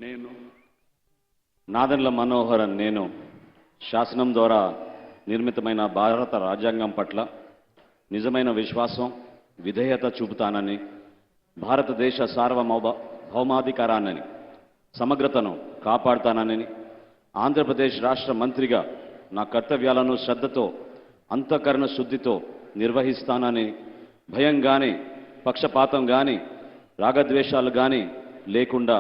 నేను నాదెండ్ల మనోహరన్ నేను శాసనం ద్వారా నిర్మితమైన భారత రాజ్యాంగం పట్ల నిజమైన విశ్వాసం విధేయత చూపుతానని భారతదేశ సార్వభౌమాధికారాన్ని సమగ్రతను కాపాడుతానని ఆంధ్రప్రదేశ్ రాష్ట్ర మంత్రిగా నా కర్తవ్యాలను శ్రద్ధతో అంతఃకరణ శుద్ధితో నిర్వహిస్తానని భయం కానీ పక్షపాతం కానీ రాగద్వేషాలు కానీ లేకుండా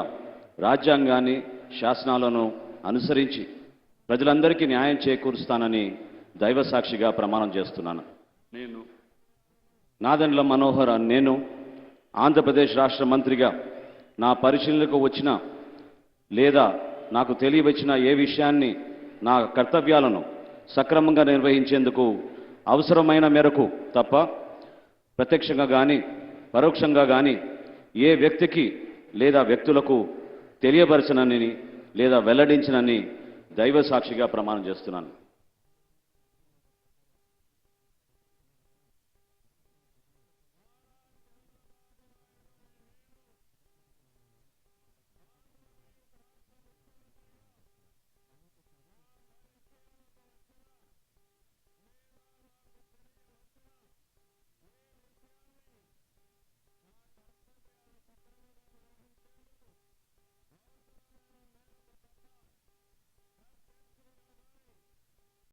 రాజ్యాంగాన్ని శాసనాలను అనుసరించి ప్రజలందరికీ న్యాయం చేకూరుస్తానని దైవసాక్షిగా ప్రమాణం చేస్తున్నాను. నేను నాదెండ్ల మనోహరన్ నేను ఆంధ్రప్రదేశ్ రాష్ట్ర మంత్రిగా నా పరిశీలనకు వచ్చిన లేదా నాకు తెలియవచ్చిన ఏ విషయాన్ని నా కర్తవ్యాలను సక్రమంగా నిర్వహించేందుకు అవసరమైన మేరకు తప్ప ప్రత్యక్షంగా కానీ పరోక్షంగా కానీ ఏ వ్యక్తికి లేదా వ్యక్తులకు తెలియపరచనని లేదా వెల్లడించనని దైవ సాక్షిగా ప్రమాణం చేస్తున్నాను.